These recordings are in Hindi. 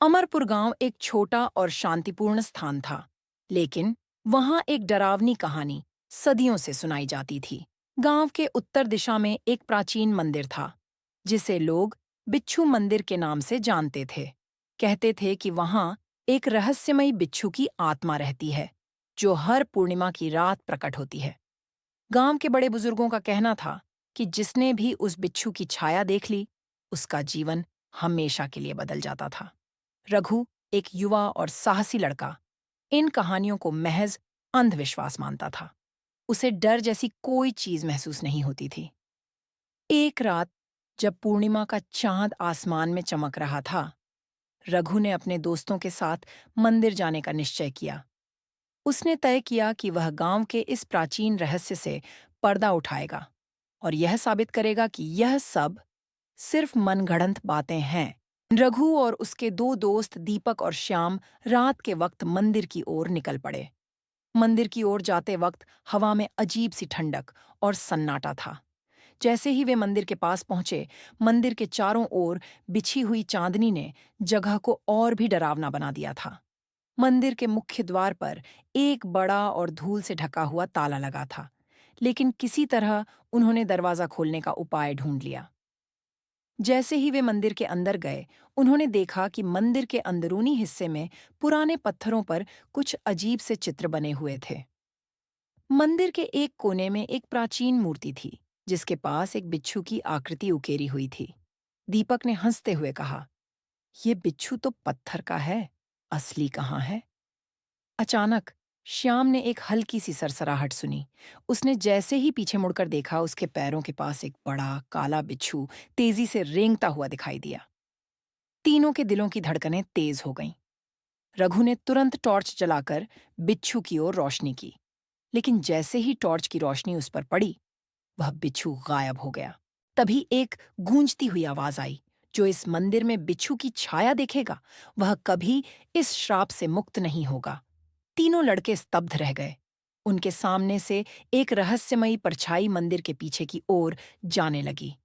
अमरपुर गांव एक छोटा और शांतिपूर्ण स्थान था, लेकिन वहां एक डरावनी कहानी सदियों से सुनाई जाती थी। गांव के उत्तर दिशा में एक प्राचीन मंदिर था, जिसे लोग बिच्छू मंदिर के नाम से जानते थे। कहते थे कि वहां एक रहस्यमयी बिच्छू की आत्मा रहती है, जो हर पूर्णिमा की रात प्रकट होती है। गांव के बड़े बुजुर्गों का कहना था कि जिसने भी उस बिच्छू की छाया देख ली, उसका जीवन हमेशा के लिए बदल जाता था। रघु, एक युवा और साहसी लड़का, इन कहानियों को महज अंधविश्वास मानता था। उसे डर जैसी कोई चीज महसूस नहीं होती थी। एक रात, जब पूर्णिमा का चांद आसमान में चमक रहा था, रघु ने अपने दोस्तों के साथ मंदिर जाने का निश्चय किया। उसने तय किया कि वह गांव के इस प्राचीन रहस्य से पर्दा उठाएगा और यह साबित करेगा कि यह सब सिर्फ मनगढ़ंत बातें हैं। रघु और उसके दो दोस्त दीपक और श्याम रात के वक्त मंदिर की ओर निकल पड़े। मंदिर की ओर जाते वक्त हवा में अजीब सी ठंडक और सन्नाटा था। जैसे ही वे मंदिर के पास पहुंचे, मंदिर के चारों ओर बिछी हुई चांदनी ने जगह को और भी डरावना बना दिया था। मंदिर के मुख्य द्वार पर एक बड़ा और धूल से ढका हुआ ताला लगा था, लेकिन किसी तरह उन्होंने दरवाजा खोलने का उपाय ढूंढ लिया। जैसे ही वे मंदिर के अंदर गए, उन्होंने देखा कि मंदिर के अंदरूनी हिस्से में पुराने पत्थरों पर कुछ अजीब से चित्र बने हुए थे। मंदिर के एक कोने में एक प्राचीन मूर्ति थी, जिसके पास एक बिच्छू की आकृति उकेरी हुई थी। दीपक ने हंसते हुए कहा, "ये बिच्छू तो पत्थर का है, असली कहाँ है?" अचानक श्याम ने एक हल्की सी सरसराहट सुनी। उसने जैसे ही पीछे मुड़कर देखा, उसके पैरों के पास एक बड़ा काला बिच्छू तेजी से रेंगता हुआ दिखाई दिया। तीनों के दिलों की धड़कनें तेज हो गईं। रघु ने तुरंत टॉर्च जलाकर बिच्छू की ओर रोशनी की, लेकिन जैसे ही टॉर्च की रोशनी उस पर पड़ी, वह बिच्छू गायब हो गया। तभी एक गूंजती हुई आवाज आई, "जो इस मंदिर में बिच्छू की छाया देखेगा, वह कभी इस श्राप से मुक्त नहीं होगा।" तीनों लड़के स्तब्ध रह गए। उनके सामने से एक रहस्यमयी परछाई मंदिर के पीछे की ओर जाने लगी।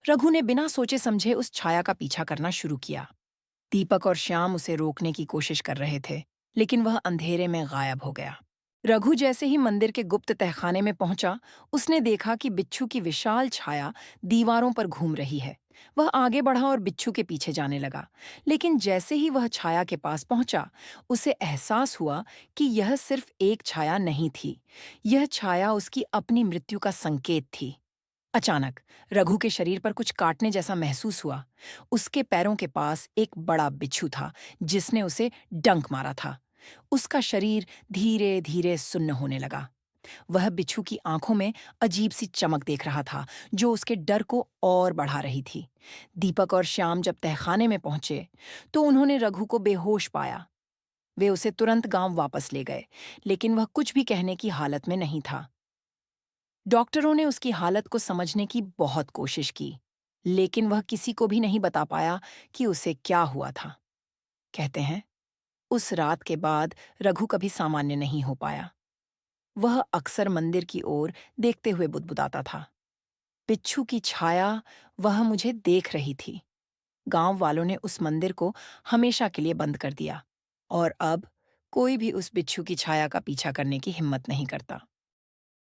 रघु ने बिना सोचे समझे उस छाया का पीछा करना शुरू किया। दीपक और श्याम उसे रोकने की कोशिश कर रहे थे, लेकिन वह अंधेरे में गायब हो गया। रघु जैसे ही मंदिर के गुप्त तहखाने में पहुंचा, उसने देखा कि बिच्छू की विशाल छाया दीवारों पर घूम रही है। वह आगे बढ़ा और बिच्छू के पीछे जाने लगा, लेकिन जैसे ही वह छाया के पास पहुंचा, उसे एहसास हुआ कि यह सिर्फ एक छाया नहीं थी। यह छाया उसकी अपनी मृत्यु का संकेत थी। अचानक रघु के शरीर पर कुछ काटने जैसा महसूस हुआ। उसके पैरों के पास एक बड़ा बिच्छू था, जिसने उसे डंक मारा था। उसका शरीर धीरे धीरे सुन्न होने लगा। वह बिच्छू की आंखों में अजीब सी चमक देख रहा था, जो उसके डर को और बढ़ा रही थी। दीपक और श्याम जब तहखाने में पहुंचे, तो उन्होंने रघु को बेहोश पाया। वे उसे तुरंत गांव वापस ले गए, लेकिन वह कुछ भी कहने की हालत में नहीं था। डॉक्टरों ने उसकी हालत को समझने की बहुत कोशिश की, लेकिन वह किसी को भी नहीं बता पाया कि उसे क्या हुआ था। कहते हैं, उस रात के बाद रघु कभी सामान्य नहीं हो पाया। वह अक्सर मंदिर की ओर देखते हुए बुदबुदाता था। बिच्छू की छाया, वह मुझे देख रही थी। गांव वालों ने उस मंदिर को हमेशा के लिए बंद कर दिया, और अब कोई भी उस बिच्छू की छाया का पीछा करने की हिम्मत नहीं करता।